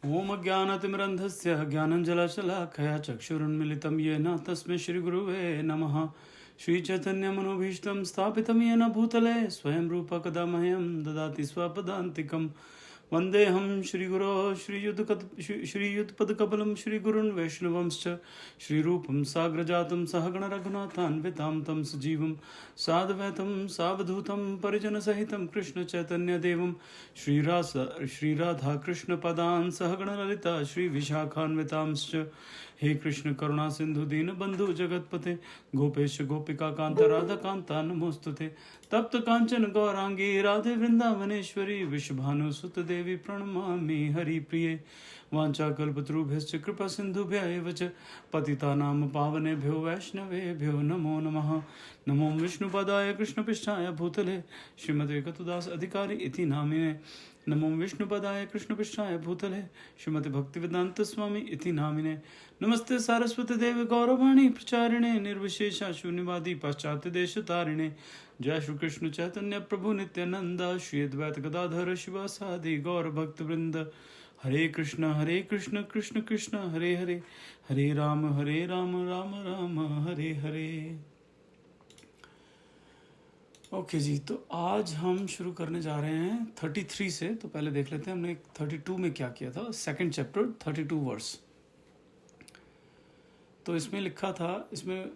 ओम ज्ञानतिमिरन्धस्य ज्ञानञ्जलशलाखया चक्षुरुन्मिलितं येन तस्मै श्रीगुरुवे नमः। श्रीचैतन्यमनोभीष्टं स्थापितं येन भूतले स्वयं रूप कदा मह्यं ददाति स्वपदान्तिकं। वन्देऽहं श्रीगुरो श्रीयुतपदकमलं श्रीगुरुन् वैष्णवंश्च श्रीरूपं साग्रजातं सहगणरघुनाथान्वितां तं सजीवं साद्वैतं सावधूतं परिजनसहितं कृष्णचैतन्यदेवं श्रीराधाकृष्णपदान् सहगणललिता श्रीविशाखान्वितांश्च। हे कृष्ण करुणा सिंधु दीन बंधु जगतपते गोपेश गोपिका कांत राधा कांता नमोस्तुते। तप्त कांचन गौरांगी राधे वृंदावनेश्वरी विश्वभानुसुत देवी प्रणमामि हरिप्रिये। वाञ्छाकल्पतरुभ्यश्च कृपा सिन्धुभ्य एव च पतितानां पावनेभ्यो वैष्णवेभ्यो नमो नमः। नमो विष्णुपदाय कृष्णपृष्ठाय भूतले श्रीमते कतुदास अधिकारी इति नामिने। नमो विष्णुपदाय कृष्णपृष्ठाय भूतले श्रीमते भक्तिवेदांत स्वामी इति नामिने। नमस्ते सारस्वती देवी गौरवाणी प्रचारिणे निर्विशेषा शून्यवादी पाश्चात्य देश तारिणे। जय श्री कृष्ण चैतन्य प्रभु नित्यानंद श्री अद्वैत गदाधर शिवासादि गौर भक्त वृंद। हरे कृष्ण कृष्ण कृष्ण हरे हरे, हरे राम राम राम हरे हरे। ओके जी, तो आज हम शुरू करने जा रहे हैं 33 से। तो पहले देख लेते हैं हमने 32 में क्या किया था। Second chapter 32 verse. तो इसमें लिखा था, इसमें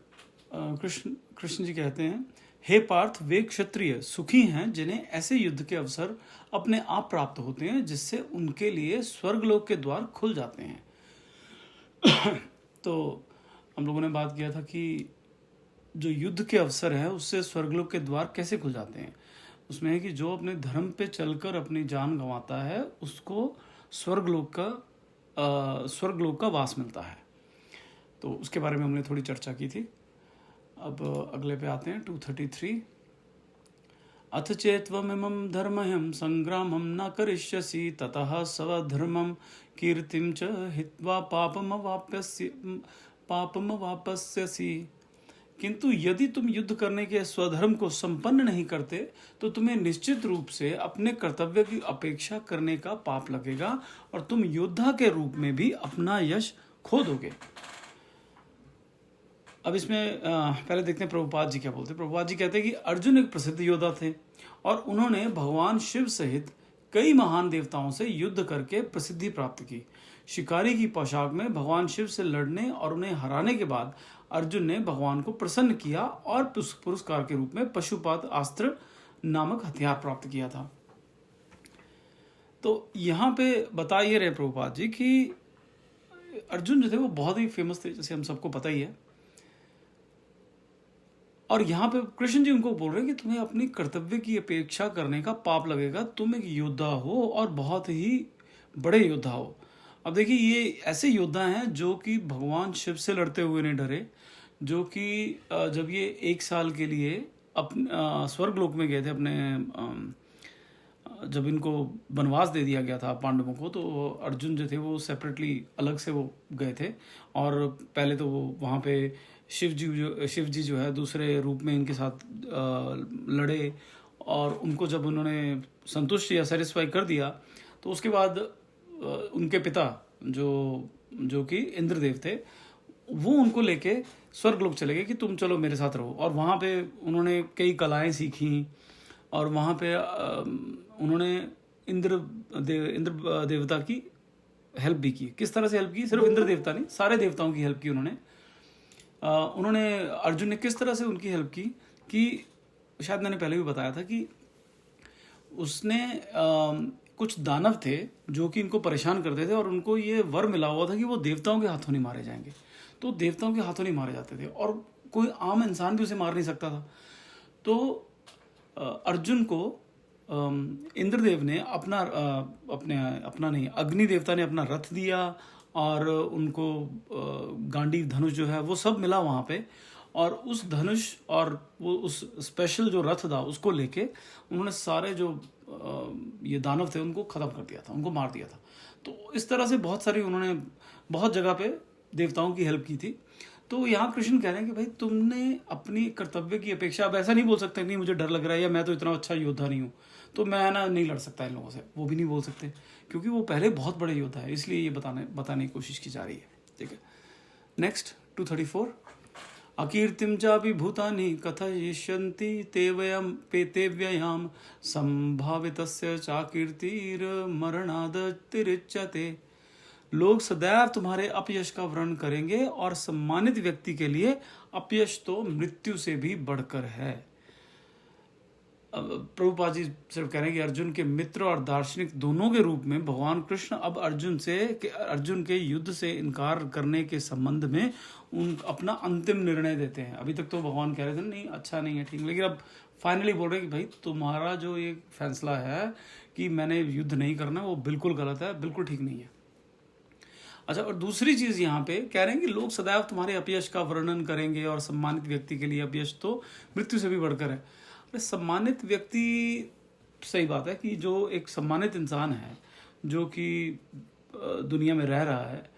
कृष्ण जी कहते हैं, हे पार्थ, वे क्षत्रिय सुखी हैं जिन्हें ऐसे युद्ध के अवसर अपने आप प्राप्त होते हैं जिससे उनके लिए स्वर्गलोक के द्वार खुल जाते हैं। तो हम लोगों ने बात किया था कि जो युद्ध के अवसर है उससे स्वर्गलोक के द्वार कैसे खुल जाते हैं। उसमें है कि जो अपने धर्म पे चलकर अपनी जान गंवाता है उसको स्वर्गलोक का वास मिलता है। तो उसके बारे में हमने थोड़ी चर्चा की थी। अब अगले पे आते हैं 233। अथ चेत्वमिमं धर्मह्यं संग्रामं न करिष्यसि ततः स्वधर्मं कीर्तिं च हित्वा पापमवाप्स्यसि। किंतु यदि तुम युद्ध करने के स्वधर्म को संपन्न नहीं करते तो तुम्हें निश्चित रूप से अपने कर्तव्य की अपेक्षा करने का पाप लगेगा और तुम योद्धा के रूप में भी अपना यश खो दोगे। अब इसमें पहले देखते हैं प्रभुपाद जी क्या बोलते हैं। प्रभुपाद जी कहते हैं कि अर्जुन एक प्रसिद्ध योद्धा थे और उन्होंने भगवान शिव सहित कई महान देवताओं से युद्ध करके प्रसिद्धि प्राप्त की। शिकारी की पोशाक में भगवान शिव से लड़ने और उन्हें हराने के बाद अर्जुन ने भगवान को प्रसन्न किया और पुरस्कार के रूप में पशुपात अस्त्र नामक हथियार प्राप्त किया था। तो यहाँ पे बता ये रहे प्रभुपाद जी कि अर्जुन जो थे वो बहुत ही फेमस थे, जैसे हम सबको पता ही है। और यहाँ पे कृष्ण जी उनको बोल रहे हैं कि तुम्हें अपनी कर्तव्य की अपेक्षा करने का पाप लगेगा। तुम एक योद्धा हो और बहुत ही बड़े योद्धा हो। अब देखिए, ये ऐसे योद्धा हैं जो कि भगवान शिव से लड़ते हुए नहीं डरे, जो कि जब ये 1 साल के लिए स्वर्गलोक में गए थे, अपने जब इनको वनवास दे दिया गया था पांडवों को, तो अर्जुन जो थे वो सेपरेटली अलग से वो गए थे। और पहले तो वो वहाँ पे शिव जी जो है दूसरे रूप में इनके साथ लड़े और उनको जब उन्होंने संतुष्ट या सेटिस्फाई कर दिया तो उसके बाद उनके पिता जो कि इंद्रदेव थे वो उनको लेके स्वर्गलोक चले गए कि तुम चलो मेरे साथ रहो। और वहाँ पे उन्होंने कई कलाएं सीखी और वहाँ पे उन्होंने इंद्र देवता की हेल्प भी की। किस तरह से हेल्प की? सिर्फ इंद्र देवता नहीं, सारे देवताओं की हेल्प की उन्होंने अर्जुन ने किस तरह से उनकी हेल्प की कि शायद मैंने पहले भी बताया था कि उसने कुछ दानव थे जो कि इनको परेशान करते थे और उनको ये वर मिला हुआ था कि वो देवताओं के हाथों नहीं मारे जाएंगे। तो देवताओं के हाथों नहीं मारे जाते थे और कोई आम इंसान भी उसे मार नहीं सकता था। तो अर्जुन को इंद्रदेव ने अपना नहीं, अग्नि देवता ने अपना रथ दिया और उनको गांडीव धनुष जो है वो सब मिला वहाँ पे। और उस धनुष और वो उस स्पेशल जो रथ था उसको लेके उन्होंने सारे जो ये दानव थे उनको ख़त्म कर दिया था, उनको मार दिया था। तो इस तरह से बहुत सारी उन्होंने बहुत जगह पे देवताओं की हेल्प की थी। तो यहाँ कृष्ण कह रहे हैं कि भाई तुमने अपनी कर्तव्य की अपेक्षा, अब ऐसा नहीं बोल सकते नहीं मुझे डर लग रहा है या मैं तो इतना अच्छा योद्धा नहीं हूँ तो मैं ना नहीं लड़ सकता इन लोगों से, वो भी नहीं बोल सकते क्योंकि वो पहले बहुत बड़े योद्धा है, इसलिए ये बताने की कोशिश की जा रही है। ठीक है, नेक्स्ट 234। अकीर्तिम चापि भूतानि कथयिष्यन्ति ते व्ययाम संभावितस्य चाकीर्तिर्मरणादतिरिच्यते। लोग सदैव तुम्हारे अपयश का वर्णन करेंगे और सम्मानित व्यक्ति के लिए अपयश तो मृत्यु से भी बढ़कर है। प्रभुपाद जी सिर्फ कह रहे हैं कि अर्जुन के मित्र और दार्शनिक दोनों के रूप में भगवान कृष्ण अब अर्जुन के युद्ध से इनकार करने के संबंध में अपना अंतिम निर्णय देते हैं। अभी तक तो भगवान कह रहे थे नहीं अच्छा नहीं है, ठीक, लेकिन अब फाइनली बोल रहे हैं कि भाई तुम्हारा जो ये फैसला है कि मैंने युद्ध नहीं करना, वो बिल्कुल गलत है, बिल्कुल ठीक नहीं है। अच्छा, और दूसरी चीज यहाँ पे कह रहे हैं कि लोग सदैव तुम्हारे अपयश का वर्णन करेंगे और सम्मानित व्यक्ति के लिए अपयश तो मृत्यु से भी बढ़कर है। सम्मानित व्यक्ति, सही बात है कि जो एक सम्मानित इंसान है जो कि दुनिया में रह रहा है,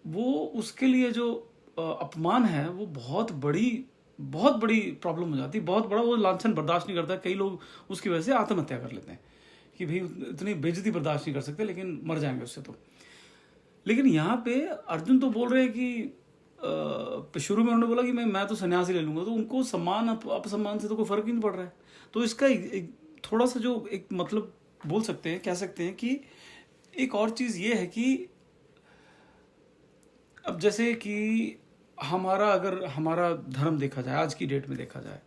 वो उसके लिए जो अपमान है वो बहुत बड़ी प्रॉब्लम हो जाती है, बहुत बड़ा वो लांछन बर्दाश्त नहीं करता। कई लोग उसकी वजह से आत्महत्या कर लेते हैं कि भाई इतनी बेइज्जती बर्दाश्त नहीं कर सकते, लेकिन मर जाएंगे उससे तो। लेकिन यहाँ पे अर्जुन तो बोल रहे हैं कि शुरू में उन्होंने बोला कि मैं तो सन्यासी ले लूंगा, तो उनको सम्मान अपसम्मान से तो कोई फर्क ही नहीं पड़ रहा है। तो इसका एक थोड़ा सा जो एक मतलब बोल सकते हैं, कह सकते हैं कि एक और चीज ये है कि अब जैसे कि अगर हमारा धर्म देखा जाए, आज की डेट में देखा जाए,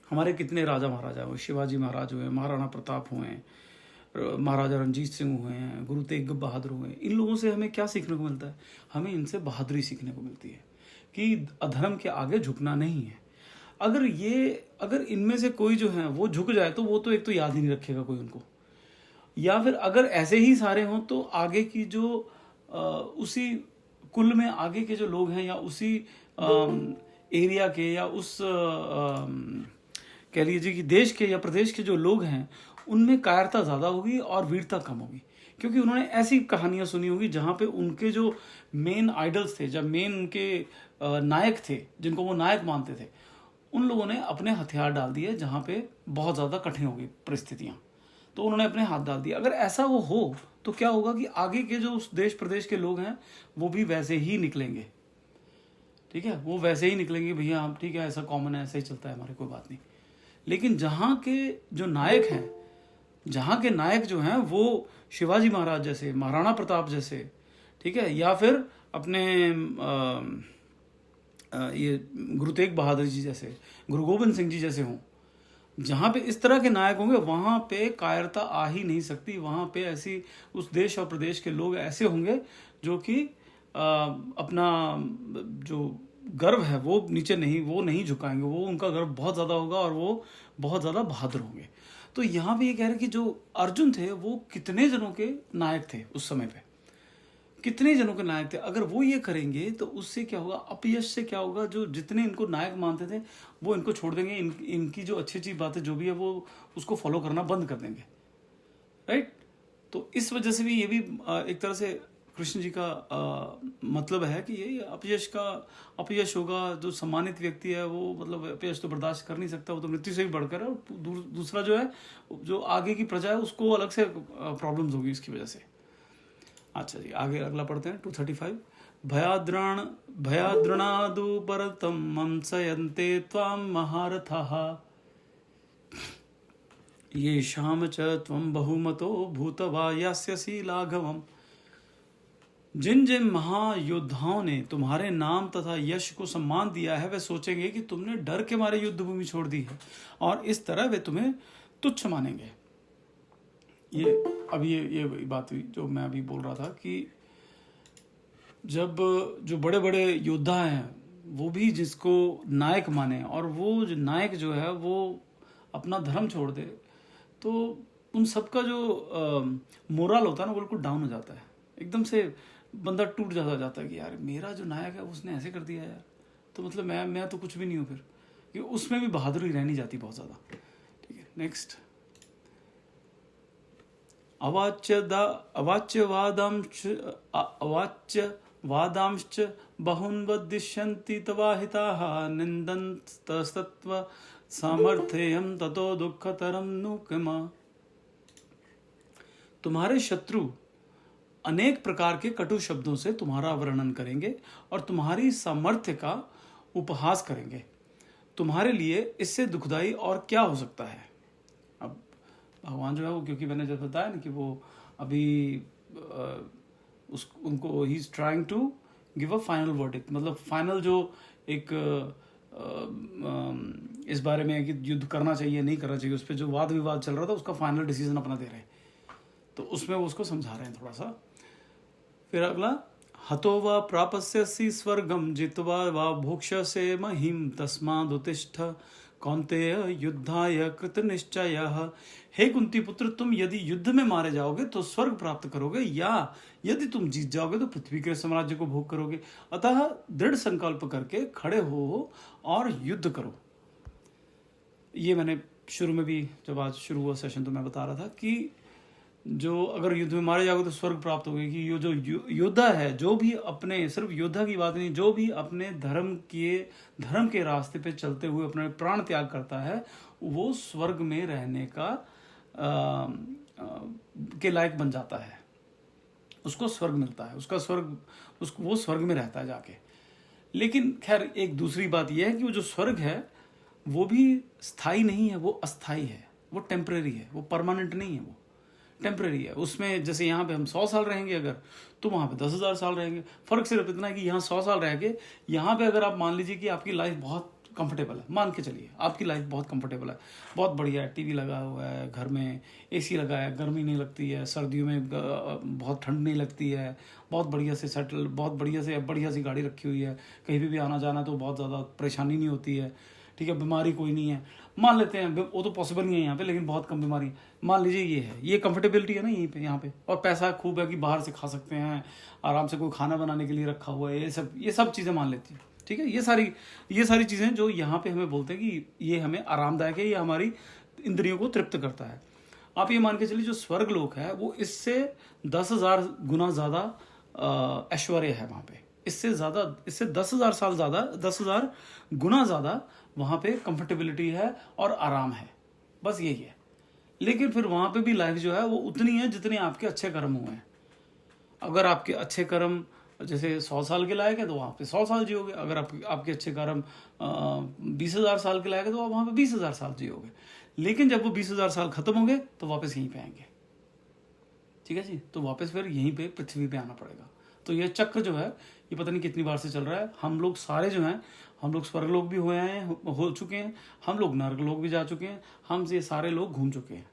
हमारे कितने राजा महाराजा हुए, शिवाजी महाराज हुए, महाराणा प्रताप हुए, महाराजा रंजीत सिंह हुए हैं, गुरु तेग बहादुर हुए। इन लोगों से हमें क्या सीखने को मिलता है? हमें इनसे बहादुरी सीखने को मिलती है कि अधर्म के आगे झुकना नहीं है। अगर इनमें से कोई जो है वो झुक जाए तो वो तो एक तो याद ही नहीं रखेगा कोई उनको, या फिर अगर ऐसे ही सारे हों तो आगे की जो उसी कुल में आगे के जो लोग हैं या उसी एरिया के या उस कह लीजिए कि देश के या प्रदेश के जो लोग हैं उनमें कायरता ज़्यादा होगी और वीरता कम होगी, क्योंकि उन्होंने ऐसी कहानियां सुनी होगी जहाँ पे उनके जो मेन आइडल्स थे, जब मेन उनके नायक थे जिनको वो नायक मानते थे, उन लोगों ने अपने हथियार डाल दिए जहाँ पे बहुत ज़्यादा कठिन होगी परिस्थितियाँ, तो उन्होंने अपने हाथ डाल दिए। अगर ऐसा वो हो तो क्या होगा कि आगे के जो उस देश प्रदेश के लोग हैं वो भी वैसे ही निकलेंगे। ठीक है, वो वैसे ही निकलेंगे, भैया हम ठीक है, ऐसा कॉमन है, ऐसा ही चलता है हमारे, कोई बात नहीं। लेकिन जहाँ के जो नायक हैं, जहाँ के नायक जो हैं वो शिवाजी महाराज जैसे, महाराणा प्रताप जैसे, ठीक है, या फिर अपने ये गुरु तेग बहादुर जी जैसे, गुरु गोविंद सिंह जी जैसे हों, जहाँ पे इस तरह के नायक होंगे वहाँ पे कायरता आ ही नहीं सकती। वहाँ पे ऐसी उस देश और प्रदेश के लोग ऐसे होंगे जो कि अपना जो गर्व है वो नहीं झुकाएंगे, वो उनका गर्व बहुत ज़्यादा होगा और वो बहुत ज़्यादा बहादुर होंगे। तो यहाँ पे ये कह रहे हैं कि जो अर्जुन थे वो कितने जनों के नायक थे उस समय पे, कितने जनों के नायक थे। अगर वो ये करेंगे तो उससे क्या होगा, अपयश से क्या होगा, जो जितने इनको नायक मानते थे वो इनको छोड़ देंगे, इनकी जो अच्छी अच्छी बातें जो भी है वो उसको फॉलो करना बंद कर देंगे, राइट। तो इस वजह से भी ये भी एक तरह से कृष्ण जी का मतलब है कि ये अपयश होगा। जो सम्मानित व्यक्ति है वो मतलब अपयश तो बर्दाश्त कर नहीं सकता, वो तो मृत्यु से भी बढ़कर है। और दूसरा जो है, जो आगे की प्रजा है उसको अलग से प्रॉब्लम्स होगी इसकी वजह से। अच्छा जी, आगे अगला पढ़ते हैं 235। भयाद्रणादु परतम मंसयन्ते त्वाम महारथः येषाम च त्वं बहुमतो भूतवा यास्यसि लाघवम्। जिन जिन महायोद्धाओं ने तुम्हारे नाम तथा यश को सम्मान दिया है वे सोचेंगे कि तुमने डर के मारे युद्ध भूमि छोड़ दी है और इस तरह वे तुम्हें तुच्छ मानेंगे। ये बात हुई जो मैं अभी बोल रहा था कि जब जो बड़े बड़े योद्धा हैं वो भी जिसको नायक माने और वो जो नायक जो है वो अपना धर्म छोड़ दे, तो उन सबका जो मोरल होता है ना वो बिल्कुल डाउन हो जाता है, एकदम से बंदा टूट जाता है कि यार मेरा जो नायक है उसने ऐसे कर दिया यार, तो मतलब मैं तो कुछ भी नहीं हूँ फिर, कि उसमें भी बहादुरी रहनी जाती बहुत ज़्यादा। ठीक है, नेक्स्ट। अवाच्यवादांश्च बहुन् वदिष्यन्ति तवाहिताः निन्दन्तस्तत्त्व सामर्थ्यं ततो दुःखतरं नु किम। तुम्हारे शत्रु अनेक प्रकार के कटु शब्दों से तुम्हारा वर्णन करेंगे और तुम्हारी सामर्थ्य का उपहास करेंगे। तुम्हारे लिए इससे दुखदाई और क्या हो सकता है। अब भगवान जो है वो, क्योंकि मैंने जब बताया ना कि वो अभी उनको ही is trying to give a final verdict, मतलब फाइनल जो एक इस बारे में है कि युद्ध करना चाहिए नहीं करना चाहिए, उस पर जो वाद विवाद चल रहा था उसका फाइनल डिसीजन अपना दे रहे हैं। तो उसमें वो उसको समझा रहे हैं थोड़ा सा। फिर अगला, हतो वा प्रापस्यसि स्वर्गम जित्वा वा भोक्ष्यसे महिम तस्मादुत्तिष्ठ कौन्तेय युद्धाय कृत निश्चयः। हे कुंती पुत्र, तुम यदि युद्ध में मारे जाओगे तो स्वर्ग प्राप्त करोगे, या यदि तुम जीत जाओगे तो पृथ्वी के साम्राज्य को भोग करोगे। अतः दृढ़ संकल्प करके खड़े हो और युद्ध करो। ये मैंने शुरू में भी, जब आज शुरू हुआ सेशन, तो मैं बता रहा था कि जो अगर युद्ध में मारे जाओगे तो स्वर्ग प्राप्त होगी। कि ये जो योद्धा है, जो भी अपने, सिर्फ योद्धा की बात नहीं, जो भी अपने धर्म के रास्ते पे चलते हुए अपने प्राण त्याग करता है, वो स्वर्ग में रहने का के लायक बन जाता है। उसको स्वर्ग मिलता है, वो स्वर्ग में रहता है जाके। लेकिन खैर एक दूसरी बात यह है कि वो जो स्वर्ग है वो भी स्थायी नहीं है, वो अस्थाई है, वो टेम्परेरी है, वो परमानेंट नहीं है, वो टेम्परेरी है। उसमें जैसे यहाँ पे हम 100 साल रहेंगे अगर, तो वहाँ पे 10,000 साल रहेंगे। फर्क सिर्फ इतना है कि यहाँ 100 साल रह के, यहाँ पे अगर आप मान लीजिए कि आपकी लाइफ बहुत कंफर्टेबल है, मान के चलिए आपकी लाइफ बहुत कंफर्टेबल है, बहुत बढ़िया है, टीवी लगा हुआ है, घर में एसी लगा है, गर्मी नहीं लगती है, सर्दियों में बहुत ठंड नहीं लगती है, बहुत बढ़िया से सेटल, बहुत बढ़िया सी गाड़ी रखी हुई है, कहीं भी आना जाना तो बहुत ज़्यादा परेशानी नहीं होती है, ठीक है, बीमारी कोई नहीं है, मान लेते हैं, वो तो पॉसिबल नहीं है यहाँ पे, लेकिन बहुत कम बीमारी, मान लीजिए ये है, ये कंफर्टेबिलिटी है ना यहीं पे, यहाँ पे, और पैसा खूब है कि बाहर से खा सकते हैं आराम से, कोई खाना बनाने के लिए रखा हुआ है, ये सब चीज़ें मान लेती हैं, ठीक है। ये सारी चीज़ें जो यहाँ पे हमें बोलते हैं कि ये हमें आरामदायक है, ये हमारी इंद्रियों को तृप्त करता है। आप ये मान के चलिए जो स्वर्ग लोक है वो इससे 10,000 गुना ज़्यादा ऐश्वर्य है वहाँ पे, इससे 10,000 साल ज़्यादा, 10,000 गुना ज़्यादा वहाँ पे कंफर्टेबिलिटी है और आराम है, बस यही है। लेकिन फिर वहाँ पे भी लाइफ जो है वो उतनी है जितने आपके अच्छे कर्म हुए हैं। अगर आपके अच्छे कर्म जैसे 100 साल के लायक है तो वहाँ पे 100 साल जियोगे, अगर आपके अच्छे कर्म 20,000 साल के लायक है तो आप वहाँ पे 20,000 साल जियोगे। लेकिन जब वो 20,000 साल खत्म होंगे तो वापस यहीं पे आएंगे, ठीक है जी, तो वापस फिर यहीं पे पृथ्वी पे आना पड़ेगा। तो ये चक्र जो है ये पता नहीं कितनी बार से चल रहा है। हम लोग सारे जो हैं, हम लोग स्वर्ग लोग भी हुए हैं, हो चुके हैं, हम लोग नर्क लोग भी जा चुके हैं, हम ये सारे लोग घूम चुके हैं,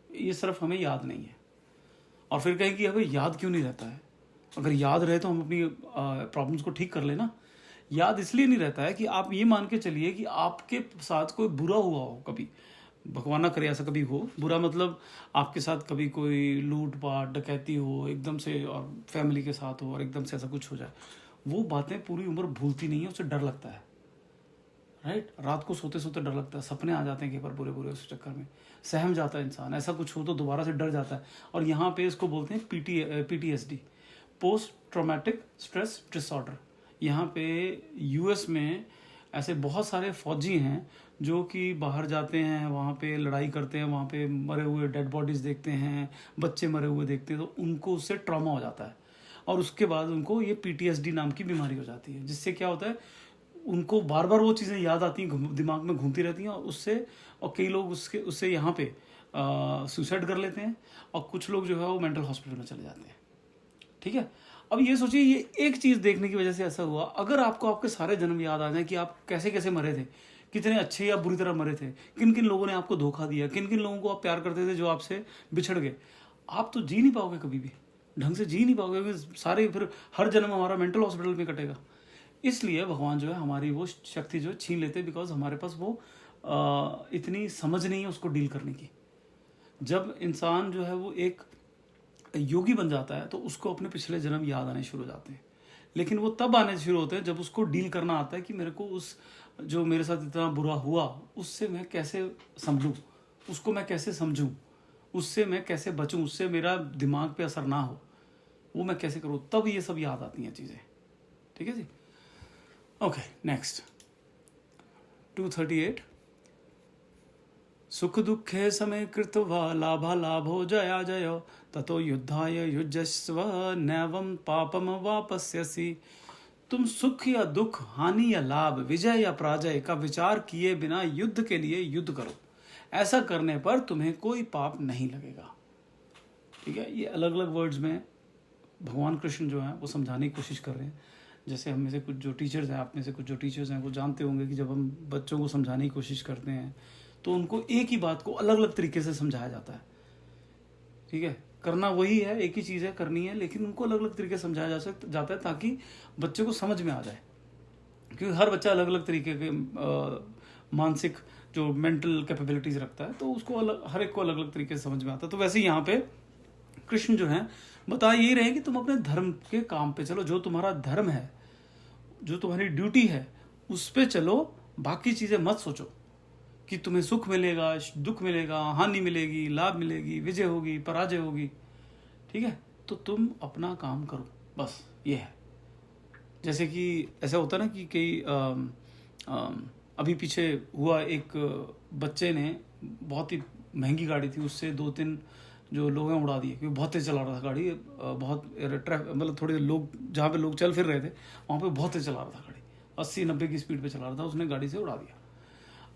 ये सिर्फ हमें याद नहीं है। और फिर कहें कि हमें याद क्यों नहीं रहता है, अगर याद रहे तो हम अपनी प्रॉब्लम्स को ठीक कर लेना। याद इसलिए नहीं रहता है कि आप ये मान के चलिए कि आपके साथ कोई बुरा हुआ हो, कभी भगवान ना करे ऐसा कभी हो, बुरा मतलब आपके साथ कभी कोई लूट पाट डकैती हो एकदम से, और फैमिली के साथ हो और एकदम से ऐसा कुछ हो जाए, वो बातें पूरी उम्र भूलती नहीं है, उससे डर लगता है, राइट। रात को सोते सोते डर लगता है, सपने आ जाते हैं कई बार बुरे बुरे, उस चक्कर में सहम जाता है इंसान, ऐसा कुछ हो तो दोबारा से डर जाता है। और यहाँ पे इसको बोलते हैं PTSD, post traumatic stress disorder. यहाँ पे US में ऐसे बहुत सारे फौजी हैं जो कि बाहर जाते हैं, वहाँ पे लड़ाई करते हैं, वहाँ पे मरे हुए डेड बॉडीज़ देखते हैं, बच्चे मरे हुए देखते हैं, तो उनको उससे ट्रॉमा हो जाता है और उसके बाद उनको ये PTSD नाम की बीमारी हो जाती है, जिससे क्या होता है उनको बार बार वो चीज़ें याद आती हैं, दिमाग में घूमती रहती हैं, और कई लोग उससे यहाँ पे सुसाइड कर लेते हैं, और कुछ लोग जो है वो मेंटल हॉस्पिटल में चले जाते हैं, ठीक है। अब ये सोचिए, ये एक चीज़ देखने की वजह से ऐसा हुआ। अगर आपको आपके सारे जन्म याद आ जाए कि आप कैसे कैसे मरे थे, कितने अच्छे या बुरी तरह मरे थे, किन किन लोगों ने आपको धोखा दिया, किन किन लोगों को आप प्यार करते थे जो आपसे बिछड़ गए, आप तो जी नहीं पाओगे, कभी भी ढंग से जी नहीं पाओगे, सारे फिर हर जन्म हमारा मेंटल हॉस्पिटल में कटेगा। इसलिए भगवान जो है हमारी वो शक्ति जो छीन लेते, बिकॉज हमारे पास वो इतनी समझ नहीं है उसको डील करने की। जब इंसान जो है वो एक योगी बन जाता है तो उसको अपने पिछले जन्म याद आने शुरू हो जाते हैं, लेकिन वो तब आने शुरू होते हैं जब उसको डील करना आता है कि मेरे को उस जो मेरे साथ इतना बुरा हुआ उससे मैं कैसे संभलूं, उसको मैं कैसे समझूं, उससे मैं कैसे बचूं, उससे मेरा दिमाग पे असर ना हो, वो मैं कैसे करूं, तब ये सब याद आती हैं चीज़ें, ठीक है जी। Okay, next 238। सुख दुखे समय कृत्वा लाभा लाभो जया जयो ततो युद्धाय युज्यस्व नैवं पापम वापस्यसि। तुम सुख या दुख, हानि या लाभ, विजय या पराजय का विचार किए बिना युद्ध के लिए युद्ध करो। ऐसा करने पर तुम्हें कोई पाप नहीं लगेगा। ठीक है, ये अलग अलग वर्ड्स में भगवान कृष्ण जो है वो समझाने की कोशिश कर रहे हैं। जैसे हम में से कुछ जो टीचर्स हैं, आप में से कुछ जो टीचर्स हैं, वो जानते होंगे कि जब हम बच्चों को समझाने की कोशिश करते हैं तो उनको एक ही बात को अलग अलग तरीके से समझाया जाता है। ठीक है, करना वही है, एक ही चीज़ है, करनी है, लेकिन उनको अलग अलग तरीके से समझाया जाता है ताकि बच्चे को समझ में आ जाए। क्योंकि हर बच्चा अलग अलग तरीके के मानसिक जो मेंटल कैपेबिलिटीज रखता है, तो उसको हर एक को अलग अलग तरीके से समझ में आता है। तो वैसे यहाँ पे कृष्ण जो है बता यही रहे कि तुम अपने धर्म के काम पे चलो, जो तुम्हारा धर्म है, जो तुम्हारी ड्यूटी है, उस पे चलो। बाकी चीज़ें मत सोचो कि तुम्हें सुख मिलेगा, दुख मिलेगा, हानि मिलेगी, लाभ मिलेगी, विजय होगी, पराजय होगी। ठीक है, तो तुम अपना काम करो, बस ये है। जैसे कि ऐसा होता है ना कि कई अभी पीछे हुआ, एक बच्चे ने बहुत ही महंगी गाड़ी थी, उससे 2-3 जो लोग हैं उड़ा दिए, क्योंकि बहुत तेज चला रहा था गाड़ी। बहुत मतलब थोड़े लोग, जहाँ पे लोग चल फिर रहे थे वहाँ पे बहुत तेज चला रहा था गाड़ी, 80-90 की स्पीड पे चला रहा था, उसने गाड़ी से उड़ा दिया।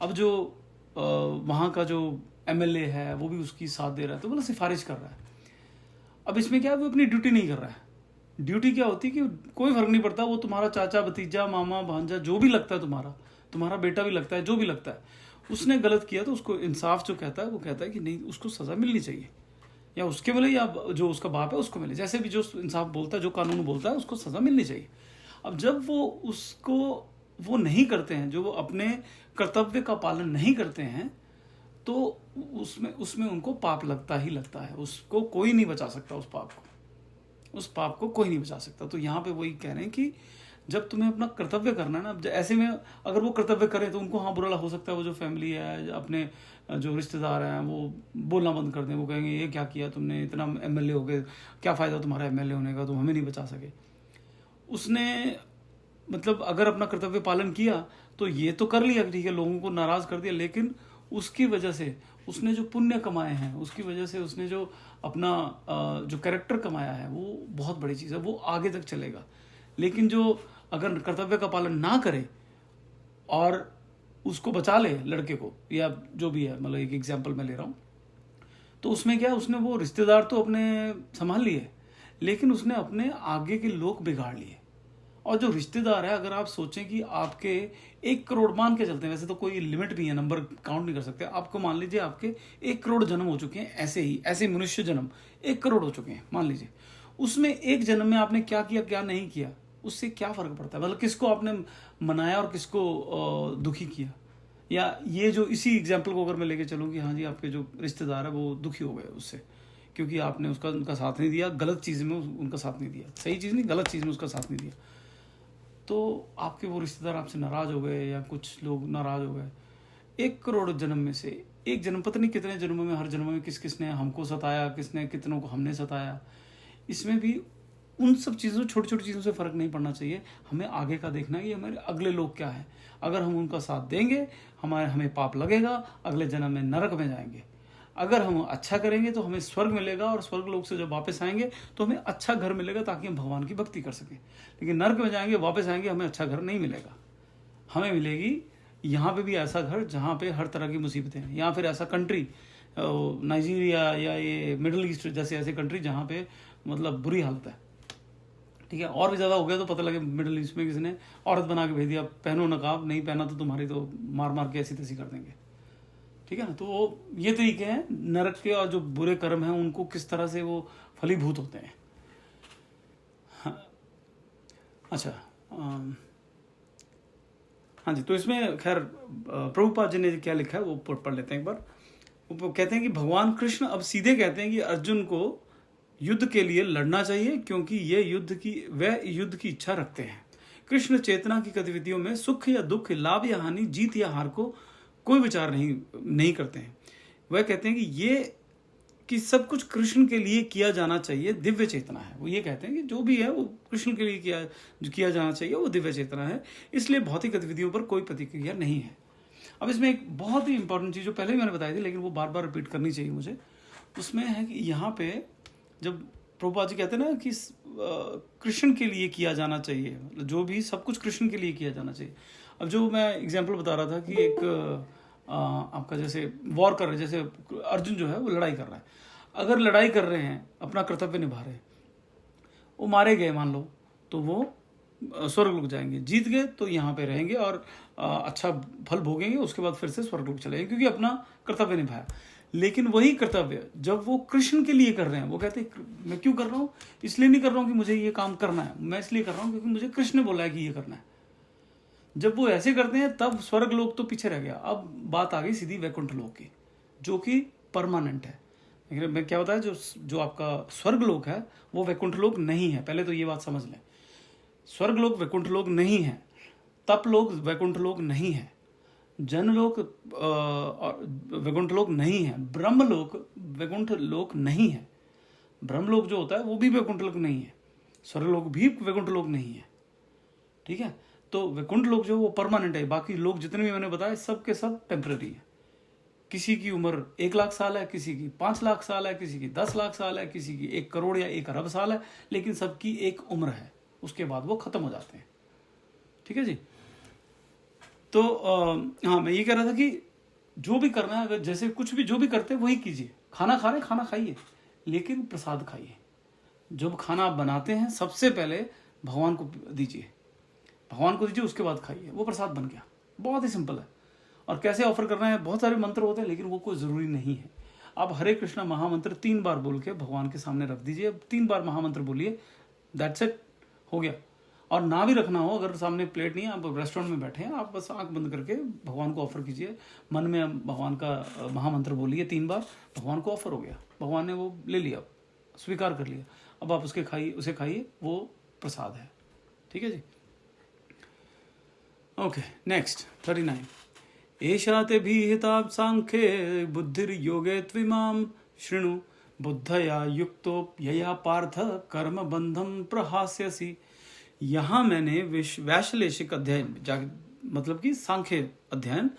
अब जो वहाँ का जो MLA है वो भी उसकी साथ दे रहा है, तो मतलब सिफारिश कर रहा है। अब इसमें क्या है, वो अपनी ड्यूटी नहीं कर रहा है। ड्यूटी क्या होती है कि कोई फर्क नहीं पड़ता, वो तुम्हारा चाचा, भतीजा, मामा, भांजा जो भी लगता है, तुम्हारा बेटा भी लगता है, जो भी लगता है, उसने गलत किया तो उसको इंसाफ जो कहता है वो कहता है कि नहीं, उसको सज़ा मिलनी चाहिए, या उसके मिले या जो उसका बाप है उसको मिले। जैसे भी जो इंसाफ बोलता है, जो कानून बोलता है, उसको सज़ा मिलनी चाहिए। अब जब वो नहीं करते हैं, जो वो अपने कर्तव्य का पालन नहीं करते हैं, तो उसमें उनको पाप लगता ही लगता है। उसको कोई नहीं बचा सकता, उस पाप को कोई नहीं बचा सकता। तो यहाँ पे वही कह रहे हैं कि जब तुम्हें अपना कर्तव्य करना है ना, ऐसे में अगर वो कर्तव्य करें तो उनको बुरा हो सकता है। वो जो फैमिली है, अपने जो रिश्तेदार हैं, वो बोलना बंद कर दें। वो कहेंगे ये क्या किया तुमने, इतना MLA हो गए, क्या फ़ायदा तुम्हारा MLA होने का, तुम हमें नहीं बचा सके। उसने मतलब अगर अपना कर्तव्य पालन किया तो ये तो कर लिया, ठीक है, लोगों को नाराज़ कर दिया, लेकिन उसकी वजह से उसने जो पुण्य कमाए हैं, उसकी वजह से उसने जो अपना जो कैरेक्टर कमाया है, वो बहुत बड़ी चीज़ है, वो आगे तक चलेगा। लेकिन जो अगर कर्तव्य का पालन ना करे और उसको बचा ले, लड़के को या जो भी है, मतलब एक एग्जाम्पल मैं ले रहा हूँ, तो उसमें क्या, उसने वो रिश्तेदार तो अपने संभाल लिए, लेकिन उसने अपने आगे के लोग बिगाड़ लिए। और जो रिश्तेदार है, अगर आप सोचें कि आपके 1 करोड़ मान के चलते हैं, वैसे तो कोई लिमिट भी है, नंबर काउंट नहीं कर सकते, आपको मान लीजिए आपके 1 करोड़ जन्म हो चुके हैं, ऐसे मनुष्य जन्म 1 करोड़ हो चुके हैं, मान लीजिए। उसमें एक जन्म में आपने क्या किया, क्या नहीं किया, उससे क्या फ़र्क पड़ता है? मतलब किसको आपने मनाया और किसको दुखी किया? या ये जो इसी एग्जाम्पल को अगर मैं लेके चलूँ कि हाँ जी, आपके जो रिश्तेदार है वो दुखी हो गए उससे, क्योंकि आपने उनका साथ नहीं दिया, गलत चीज़ में उनका साथ नहीं दिया, सही चीज़ नहीं, गलत चीज़ में उसका साथ नहीं दिया, तो आपके वो रिश्तेदार आपसे नाराज़ हो गए, या कुछ लोग नाराज़ हो गए। 1 करोड़ जन्म में से एक जन्म, पता नहीं कितने जन्मों में, हर जन्म में किसने हमको सताया, कितनों को हमने सताया। इसमें भी उन सब चीज़ों, छोटी छोटी चीज़ों से फ़र्क नहीं पड़ना चाहिए। हमें आगे का देखना है कि हमारे अगले लोग क्या है। अगर हम उनका साथ देंगे, हमें पाप लगेगा, अगले जन्म में नरक में जाएंगे। अगर हम अच्छा करेंगे तो हमें स्वर्ग मिलेगा, और स्वर्ग लोक से जब वापस आएंगे तो हमें अच्छा घर मिलेगा, ताकि हम भगवान की भक्ति कर सकें। लेकिन नरक में जाएंगे, वापस आएंगे, हमें अच्छा घर नहीं मिलेगा। हमें मिलेगी यहाँ पे भी ऐसा घर जहाँ पे हर तरह की मुसीबतें हैं, या फिर ऐसा कंट्री, नाइजीरिया या ये मिडिल ईस्ट जैसे ऐसे कंट्री जहाँ पे मतलब बुरी हालत है। ठीक है, और भी ज़्यादा हो गया तो पता लगे मिडिल ईस्ट में किसी ने औरत बना के भेज दिया, पहनो नकाब, नहीं पहना तो तुम्हारी तो मार के ऐसी तैसी कर देंगे। ठीक है ना, तो ये तरीके हैं नरक के, और जो बुरे कर्म हैं उनको किस तरह से वो फलीभूत होते हैं। हाँ, अच्छा, हाँ जी, तो इसमें खैर प्रभुपाद जी ने क्या लिखा है वो पढ़ लेते हैं एक बार। वो कहते हैं कि भगवान कृष्ण अब सीधे कहते हैं कि अर्जुन को युद्ध के लिए लड़ना चाहिए, क्योंकि वह युद्ध की इच्छा रखते हैं। कृष्ण चेतना की गतिविधियों में सुख या दुख, लाभ या हानि, जीत या हार को कोई विचार नहीं करते हैं। वह कहते हैं कि सब कुछ कृष्ण के लिए किया जाना चाहिए, दिव्य चेतना है। वो ये कहते हैं कि जो भी है वो कृष्ण के लिए किया जाना चाहिए, वो दिव्य चेतना है, इसलिए भौतिक गतिविधियों पर कोई प्रतिक्रिया नहीं है। अब इसमें एक बहुत ही इंपॉर्टेंट चीज़ जो पहले भी मैंने बताई थी, लेकिन वो बार बार रिपीट करनी चाहिए मुझे, उसमें है कि यहाँ पे जब प्रभुपाद जी कहते हैं ना कि कृष्ण के लिए किया जाना चाहिए, मतलब जो भी सब कुछ कृष्ण के लिए किया जाना चाहिए। अब जो मैं एग्जांपल बता रहा था कि एक आपका जैसे वॉर कर रहे हैं, जैसे अर्जुन जो है वो लड़ाई कर रहा है, अगर लड़ाई कर रहे हैं अपना कर्तव्य निभा रहे हैं, वो मारे गए मान लो, तो वो स्वर्ग लोग जाएंगे, जीत गए तो यहाँ पे रहेंगे और अच्छा फल भोगेंगे, उसके बाद फिर से स्वर्ग लोग चलेंगे क्योंकि अपना कर्तव्य निभाया। लेकिन वही कर्तव्य जब वो कृष्ण के लिए कर रहे हैं, वो कहते हैं मैं क्यों कर रहा हूँ, इसलिए नहीं कर रहा हूँ कि मुझे ये काम करना है, मैं इसलिए कर रहा हूँ क्योंकि मुझे कृष्ण ने बोला है कि ये करना है। जब वो ऐसे करते हैं तब स्वर्ग लोक तो पीछे रह गया, अब बात आ गई सीधी वैकुंठ लोक की, जो कि परमानेंट है। लेकिन मैं क्या बताया, जो आपका स्वर्ग लोक है वो वैकुंठ लोक नहीं है, पहले तो ये बात समझ लें। स्वर्ग लोक वैकुंठ लोक नहीं है, तप लोक वैकुंठ लोक नहीं है, जनलोक वैकुंठ लोक नहीं है, ब्रह्म लोक वैकुंठ लोक नहीं है। ब्रह्म लोक जो होता है वो भी वैकुंठ लोक नहीं है, स्वर्ग लोक भी वैकुंठ लोक नहीं है। ठीक है, तो वैकुंठ लोक जो वो परमानेंट है, बाकी लोग जितने भी मैंने बताया सब के सब टेम्पररी है। किसी की उम्र 1 लाख साल है, किसी की 5 लाख साल है, किसी की 10 लाख साल है, किसी की 1 करोड़ या 1 अरब साल है, लेकिन सबकी एक उम्र है, उसके बाद वो खत्म हो जाते हैं। ठीक है जी। तो हाँ, मैं ये कह रहा था कि जो भी करना है, अगर जैसे कुछ भी जो भी करते हैं वही कीजिए। खाना खा रहे खाना खाइए, लेकिन प्रसाद खाइए। जब खाना आप बनाते हैं सबसे पहले भगवान को दीजिए, भगवान को दीजिए, उसके बाद खाइए, वो प्रसाद बन गया। बहुत ही सिंपल है। और कैसे ऑफर करना है, बहुत सारे मंत्र होते हैं, लेकिन वो कोई ज़रूरी नहीं है। आप हरे कृष्णा महामंत्र 3 बार बोल के भगवान के सामने रख दीजिए, 3 बार महामंत्र बोलिए, दैट्स इट, हो गया। और ना भी रखना हो, अगर सामने प्लेट नहीं है, आप रेस्टोरेंट में बैठे हैं, आप बस आंख बंद करके भगवान को ऑफर कीजिए, मन में भगवान का महामंत्र बोलिए 3 बार, भगवान को ऑफर हो गया, भगवान ने वो ले लिया, स्वीकार कर लिया। अब आप उसे खाइए, वो प्रसाद है। ठीक है जी। Okay, next 39। एषा ते भीहिता सांख्ये बुद्धिर्योगे त्विमां शृणु बुद्धया युक्तोऽप्यया पार्थ कर्म बंधम प्रहास्यसि। यहाँ मैंने वैश्लेषिक अध्ययन मतलब कि सांख्य अध्ययन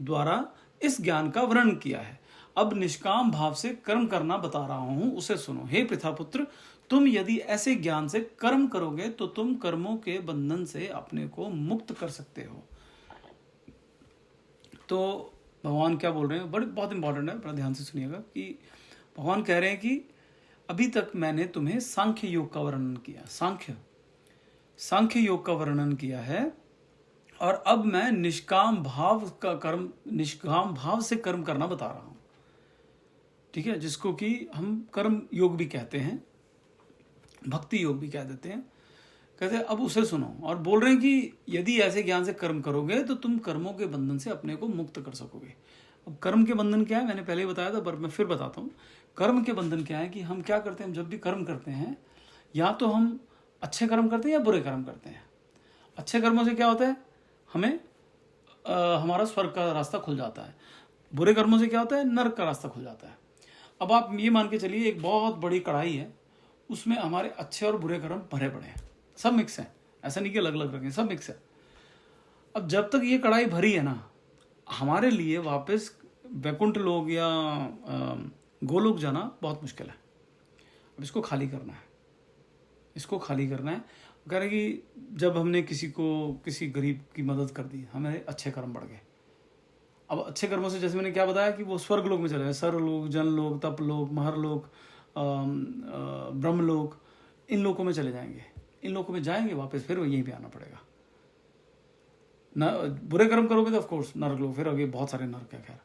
द्वारा इस ज्ञान का वर्णन किया है। अब निष्काम भाव से कर्म करना बता रहा हूं, उसे सुनो। हे पृथापुत्र, तुम यदि ऐसे ज्ञान से कर्म करोगे तो तुम कर्मों के बंधन से अपने को मुक्त कर सकते हो। तो भगवान क्या बोल रहे हैं, बहुत इंपॉर्टेंट है, बड़ा ध्यान से सुनिएगा। कि भगवान कह रहे हैं कि अभी तक मैंने तुम्हें सांख्य योग का वर्णन किया, सांख्य योग का वर्णन किया है, और अब मैं निष्काम भाव से कर्म करना बता रहा हूं। ठीक है, जिसको कि हम कर्म योग भी कहते हैं, भक्ति योग भी कह देते हैं। कहते हैं अब उसे सुनो, और बोल रहे हैं कि यदि ऐसे ज्ञान से कर्म करोगे तो तुम कर्मों के बंधन से अपने को मुक्त कर सकोगे। अब कर्म के बंधन क्या है, मैंने पहले ही बताया था, पर मैं फिर बताता हूँ। कर्म के बंधन क्या है कि हम क्या करते हैं, हम जब भी कर्म करते हैं, या तो हम अच्छे कर्म करते हैं या बुरे कर्म करते हैं। अच्छे कर्मों से क्या होता है, हमें हमारा स्वर्ग का रास्ता खुल जाता है। बुरे कर्मों से क्या होता है, नरक का रास्ता खुल जाता है। अब आप ये मान के चलिए, एक बहुत बड़ी कढ़ाई है, उसमें हमारे अच्छे और बुरे कर्म भरे पड़े हैं, सब मिक्स है, ऐसा नहीं कि अलग अलग रखें, सब मिक्स है। अब जब तक ये कढ़ाई भरी है ना, हमारे लिए वापस वैकुंठ लोक या गोलोक जाना बहुत मुश्किल है। अब इसको खाली करना है, कह रहे कि जब हमने किसी गरीब की मदद कर दी, हमें अच्छे कर्म बढ़ गए। अब अच्छे कर्मों से, जैसे मैंने क्या बताया कि वो स्वर्ग लोक में चले गए, सर्वलोक, जनलोक, तपलोक, महरलोक, ब्रह्मलोक, इन लोकों में चले जाएंगे। इन लोकों में जाएंगे वापस, फिर यहीं पे आना पड़ेगा। बुरे कर्म करोगे तो ऑफकोर्स नरक लोग, फिर आगे बहुत सारे नरक है। खैर,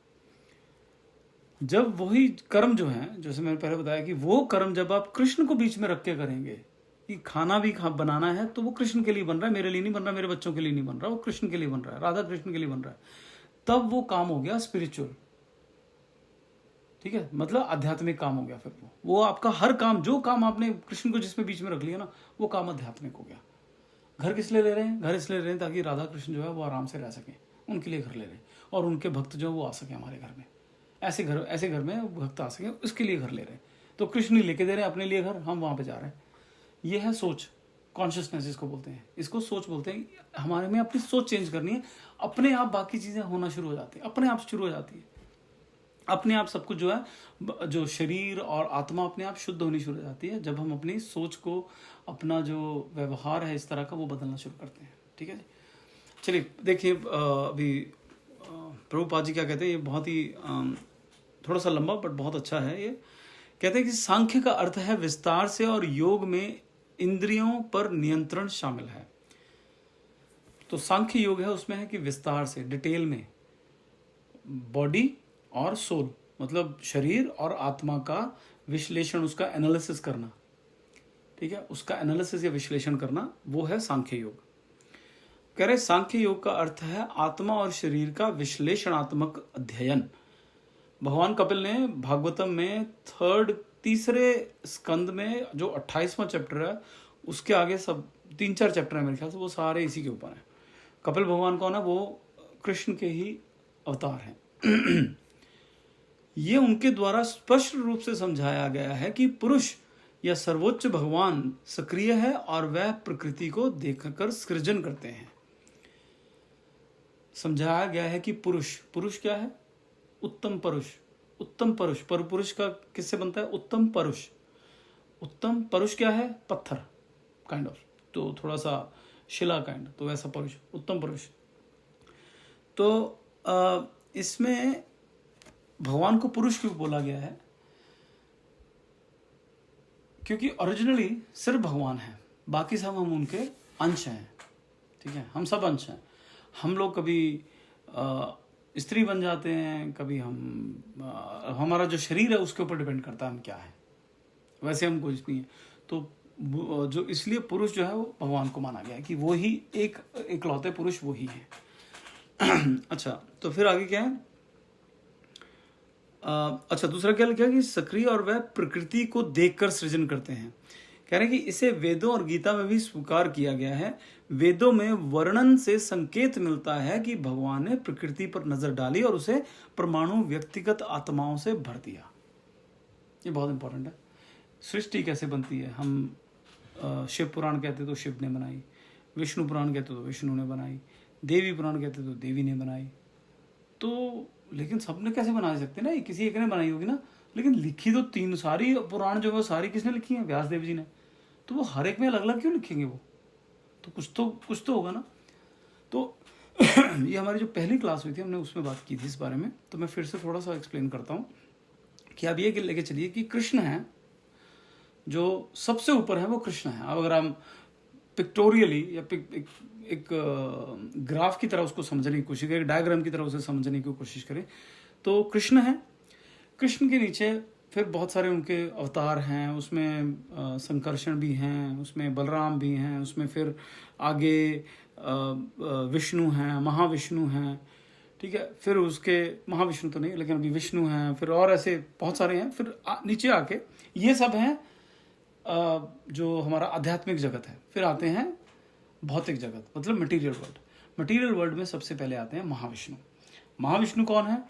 जब वही कर्म जो है, जैसे मैंने पहले बताया कि वो कर्म जब आप कृष्ण को बीच में रख के करेंगे, कि खाना भी बनाना है तो वो कृष्ण के लिए बन रहा है, मेरे लिए नहीं बन रहा, मेरे बच्चों के लिए नहीं बन रहा, वो कृष्ण के लिए बन रहा है, राधा कृष्ण के लिए बन रहा है, तब वो काम हो गया स्पिरिचुअल। ठीक है, मतलब आध्यात्मिक काम हो गया। फिर वो आपका हर काम, जो काम आपने कृष्ण को जिसमें बीच में रख लिया ना, वो काम आध्यात्मिक हो गया। घर किस लिए ले रहे हैं, घर इसलिए ले रहे हैं ताकि राधा कृष्ण जो है वो आराम से रह सकें, उनके लिए घर ले रहे हैं, और उनके भक्त जो वो आ सके हमारे घर में, ऐसे घर में भक्त आ सके, उसके लिए घर ले रहे हैं। तो कृष्ण ही लेके दे रहे हैं अपने लिए घर, हम वहाँ पे जा रहे हैं। ये है सोच, कॉन्शियसनेस इसको बोलते हैं, इसको सोच बोलते हैं। हमारे में अपनी सोच चेंज करनी है, अपने आप बाकी चीज़ें होना शुरू हो जाती है, अपने आप शुरू हो जाती है। अपने आप सब कुछ जो है, जो शरीर और आत्मा अपने आप शुद्ध होनी शुरू हो जाती है जब हम अपनी सोच को, अपना जो व्यवहार है इस तरह का, वो बदलना शुरू करते हैं। ठीक है जी। चलिए देखिए, अभी प्रभुपाद जी क्या कहते हैं, ये बहुत ही थोड़ा सा लंबा बट बहुत अच्छा है। ये कहते हैं कि सांख्य का अर्थ है विस्तार से, और योग में इंद्रियों पर नियंत्रण शामिल है। तो सांख्य योग है उसमें है कि विस्तार से, डिटेल में, बॉडी और सोल, मतलब शरीर और आत्मा का विश्लेषण, उसका एनालिसिस करना। ठीक है, उसका एनालिसिस या विश्लेषण करना, वो है सांख्य योग। कह रहे सांख्य योग का अर्थ है आत्मा और शरीर का विश्लेषणात्मक अध्ययन। भगवान कपिल ने भागवतम में तीसरे स्कंद में जो 28वां चैप्टर है, उसके आगे सब 3-4 चैप्टर है मेरे ख्याल से, वो सारे इसी के ऊपर हैं। कपिल भगवान कौन है? वो कृष्ण के ही अवतार हैं। ये उनके द्वारा स्पष्ट रूप से समझाया गया है कि पुरुष या सर्वोच्च भगवान सक्रिय है और वह प्रकृति को देखकर सृजन करते हैं। समझाया गया है कि पुरुष क्या है? उत्तम परुष। उत्तम परुष, पर पुरुष का किससे बनता है? उत्तम परुष। उत्तम परुष क्या है? पत्थर काइंड ऑफ, तो थोड़ा सा शिला काइंड, तो वैसा परुष, उत्तम परुष। तो इसमें भगवान को पुरुष क्यों बोला गया है? क्योंकि ओरिजिनली सिर्फ भगवान है, बाकी सब हम उनके अंश हैं। ठीक है, हम सब अंश हैं। हम लोग कभी स्त्री बन जाते हैं, कभी हमारा जो शरीर है उसके ऊपर डिपेंड करता है हम क्या है, वैसे हम कुछ नहीं है। तो जो इसलिए पुरुष जो है वो भगवान को माना गया है कि वो ही एक इकलौते पुरुष वो ही है। अच्छा, तो फिर आगे क्या है? अच्छा, दूसरा क्या लिखा है कि सक्रिय और वह प्रकृति को देखकर सृजन करते हैं। कह रहे हैं कि इसे वेदों और गीता में भी स्वीकार किया गया है। वेदों में वर्णन से संकेत मिलता है कि भगवान ने प्रकृति पर नजर डाली और उसे परमाणु व्यक्तिगत आत्माओं से भर दिया। ये बहुत इंपॉर्टेंट है। सृष्टि कैसे बनती है? हम शिव पुराण कहते तो शिव ने बनाई, विष्णु पुराण कहते तो विष्णु ने बनाई, देवी पुराण कहते तो देवी ने बनाई। तो लेकिन सबने कैसे बना सकते ना, किसी एक ने बनाई होगी ना। लेकिन लिखी तो तीन, सारी पुराण जो है सारी किसने लिखी है? व्यास देव जी ने। तो वो हर एक में अलग अलग क्यों लिखेंगे? वो तो कुछ तो होगा ना। तो ये हमारी जो पहली क्लास हुई थी हमने उसमें बात की थी इस बारे में। तो मैं फिर से थोड़ा सा एक्सप्लेन करता हूँ कि आप ये लेके चलिए कि कृष्ण है, जो सबसे ऊपर है वो कृष्ण है। अब अगर हम पिक्टोरियली या एक ग्राफ की तरह उसको समझने की कोशिश करें, डायग्राम की तरह उसे समझने की कोशिश करें, तो कृष्ण है। कृष्ण के नीचे फिर बहुत सारे उनके अवतार हैं, उसमें संकर्षण भी हैं, उसमें बलराम भी हैं, उसमें फिर आगे विष्णु हैं, महाविष्णु हैं। ठीक है, फिर उसके महाविष्णु तो नहीं लेकिन अभी विष्णु हैं, फिर और ऐसे बहुत सारे हैं। फिर नीचे आके ये सब हैं जो हमारा आध्यात्मिक जगत है। फिर आते हैं भौतिक जगत, मतलब मटेरियल वर्ल्ड। मटेरियल वर्ल्ड में सबसे पहले आते हैं महाविष्णु। महाविष्णु कौन है?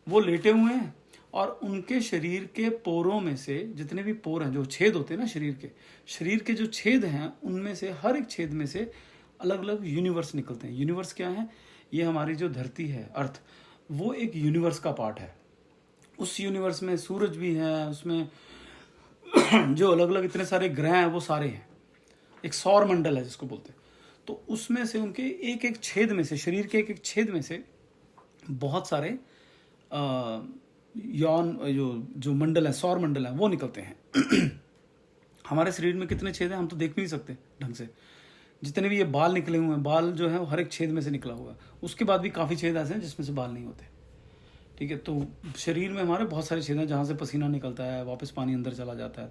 वो लेटे हुए हैं और उनके शरीर के पोरों में से, जितने भी पोर हैं, जो छेद होते हैं ना शरीर के जो छेद हैं, उनमें से हर एक छेद में से अलग अलग यूनिवर्स निकलते हैं। यूनिवर्स क्या है? ये हमारी जो धरती है, अर्थ, वो एक यूनिवर्स का पार्ट है। उस यूनिवर्स में सूरज भी है, उसमें जो अलग अलग इतने सारे ग्रह हैं वो सारे हैं। एक सौर मंडल है जिसको बोलते हैं। तो उसमें से उनके एक एक छेद में से, शरीर के एक एक छेद में से बहुत सारे यौन जो मंडल है, सौर मंडल है, वो निकलते हैं। हमारे शरीर में कितने छेद हैं हम तो देख भी नहीं सकते ढंग से। जितने भी ये बाल निकले हुए हैं, बाल जो है वो हर एक छेद में से निकला हुआ है। उसके बाद भी काफ़ी छेद ऐसे हैं जिसमें से बाल नहीं होते। ठीक है, तो शरीर में हमारे बहुत सारे छेद हैं जहाँ से पसीना निकलता है, वापस पानी अंदर चला जाता है।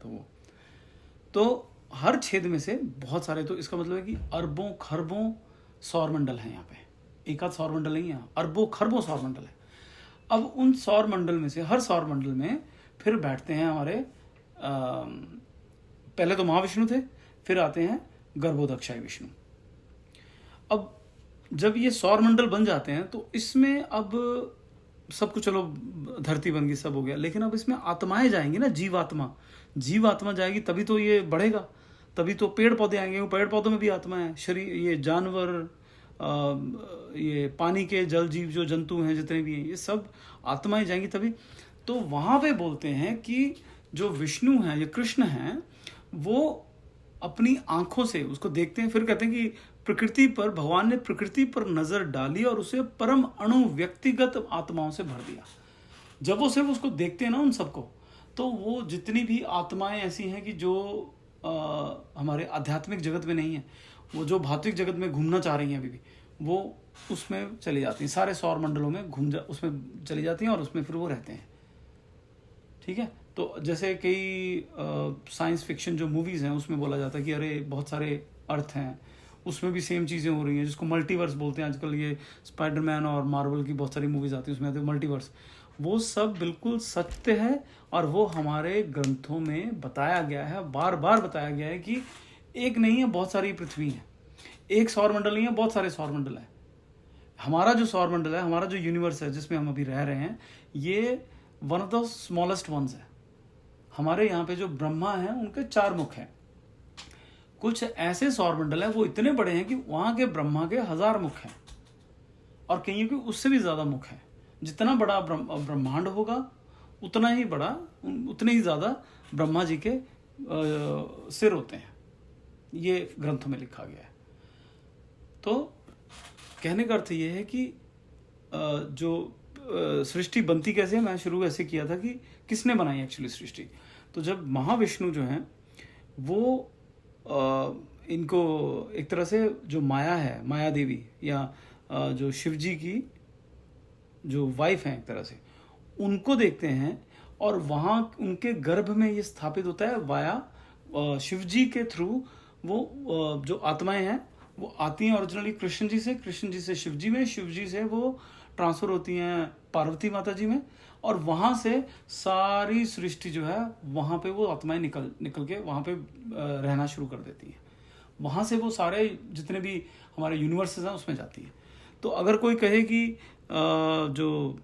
तो हर छेद में से बहुत सारे, तो इसका मतलब है कि अरबों खरबों सौर मंडल हैं यहाँ पे। एक आध सौर मंडल नहीं है, अरबों खरबों सौर मंडल है। अब उन सौर मंडल में से हर सौर मंडल में फिर बैठते हैं हमारे पहले तो महाविष्णु थे, फिर आते हैं गर्भोदक्षाय विष्णु। अब जब ये सौर मंडल बन जाते हैं तो इसमें अब सब कुछ, चलो धरती बन गई, सब हो गया, लेकिन अब इसमें आत्माएं जाएंगी ना, जीवात्मा जाएगी, तभी तो ये बढ़ेगा, तभी तो पेड़ पौधे आएंगे। वो पेड़ पौधों में भी आत्मा है, शरीर, ये जानवर, ये पानी के जल जीव जो जंतु हैं जितने भी हैं, ये सब आत्माएं जाएंगी तभी। तो वहाँ पे बोलते हैं कि जो विष्णु हैं या कृष्ण हैं वो अपनी आंखों से उसको देखते हैं, फिर कहते हैं कि प्रकृति पर भगवान ने प्रकृति पर नजर डाली और उसे परम अणु व्यक्तिगत आत्माओं से भर दिया। जब वो सिर्फ उसको देखते हैं ना उन सबको, तो वो जितनी भी आत्माएं ऐसी हैं कि जो हमारे आध्यात्मिक जगत में नहीं है, वो जो भौतिक जगत में घूमना चाह रही हैं अभी भी, वो उसमें चली जाती हैं, सारे सौर मंडलों में उसमें चली जाती हैं और उसमें फिर वो रहते हैं। ठीक है, तो जैसे कई साइंस फिक्शन जो मूवीज़ हैं उसमें बोला जाता है कि अरे बहुत सारे अर्थ हैं, उसमें भी सेम चीज़ें हो रही हैं, जिसको मल्टीवर्स बोलते हैं। आजकल ये स्पाइडरमैन और मार्वल की बहुत सारी मूवीज़ आती हैं, उसमें आते हैं मल्टीवर्स। वो सब बिल्कुल सत्य है और वो हमारे ग्रंथों में बताया गया है, बार बार बताया गया है कि एक नहीं है, बहुत सारी पृथ्वी है, एक सौर मंडल नहीं है, बहुत सारे सौर मंडल है। हमारा जो सौर मंडल है, हमारा जो यूनिवर्स है जिसमें हम अभी रह रहे हैं, ये one of the smallest ones है। हमारे यहाँ पे जो ब्रह्मा हैं उनके 4 मुख हैं। कुछ ऐसे सौर मंडल हैं वो इतने बड़े हैं कि वहाँ के ब्रह्मा के 1000 मुख हैं और कहीं के उससे भी ज़्यादा मुख हैं। जितना बड़ा ब्रह्मांड होगा उतना ही बड़ा, उतने ही ज़्यादा ब्रह्मा जी के सिर होते हैं। ये ग्रंथों में लिखा गया है। तो कहने का अर्थ ये है कि जो सृष्टि बनती कैसे है, मैं शुरू ऐसे किया था कि किसने बनाई एक्चुअली सृष्टि। तो जब महाविष्णु जो हैं वो इनको एक तरह से जो माया है, माया देवी या जो शिव जी की जो वाइफ हैं एक तरह से, उनको देखते हैं और वहाँ उनके गर्भ में ये स्थापित होता है वाया शिव जी के थ्रू। वो जो आत्माएं हैं वो आती हैं ओरिजिनली कृष्ण जी से, कृष्ण जी से शिव जी में, शिव जी से वो ट्रांसफर होती हैं पार्वती माता जी में, और वहाँ से सारी सृष्टि जो है वहाँ पे वो आत्माएं निकल के वहाँ पे रहना शुरू कर देती हैं। वहाँ से वो सारे जितने भी हमारे यूनिवर्सेस हैं उसमें जाती है। तो अगर कोई कहे कि जो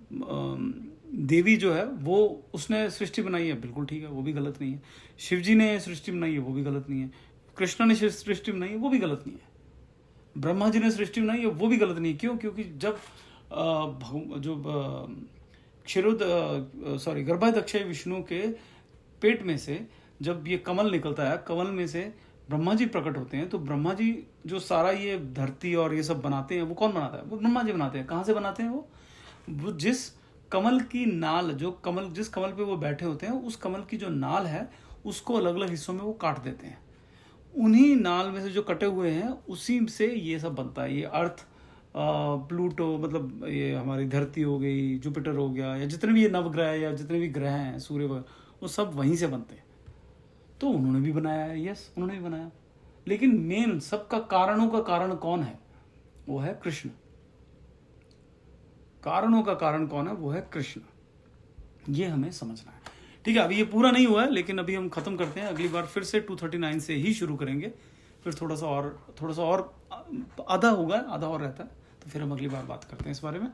देवी जो है वो उसने सृष्टि बनाई है, बिल्कुल ठीक है, वो भी गलत नहीं है। शिव जी ने सृष्टि बनाई है, वो भी गलत नहीं है। कृष्ण ने सृष्टि बनाई है, वो भी गलत नहीं है। ब्रह्मा जी ने सृष्टि बनाई है, वो भी गलत नहीं है। क्यों? क्योंकि जब गर्भाध्यक्ष विष्णु के पेट में से जब ये कमल निकलता है, कमल में से ब्रह्मा जी प्रकट होते हैं। तो ब्रह्मा जी जो सारा ये धरती और ये सब बनाते हैं, वो कौन बनाता है? वो ब्रह्मा जी बनाते हैं। कहाँ से बनाते हैं? वो जिस कमल की नाल, जिस कमल पे वो बैठे होते हैं, उस कमल की जो नाल है उसको अलग अलग हिस्सों में वो काट देते हैं। उन्हीं नाल में से जो कटे हुए हैं उसी से ये सब बनता है। ये अर्थ, प्लूटो, मतलब ये हमारी धरती हो गई, जुपिटर हो गया, या जितने भी ये नवग्रह या जितने भी ग्रह हैं, सूर्य वगैरह, वो सब वहीं से बनते हैं। तो उन्होंने भी बनाया है, यस, उन्होंने भी बनाया। लेकिन मेन सबका कारणों का कारण कौन है? वो है कृष्ण। कारणों का कारण कौन है? वो है कृष्ण। ये हमें समझना है। ठीक है, अभी ये पूरा नहीं हुआ है, लेकिन अभी हम खत्म करते हैं। अगली बार फिर से 239 से ही शुरू करेंगे। फिर थोड़ा सा और आधा होगा, आधा और रहता है, तो फिर हम अगली बार बात करते हैं इस बारे में।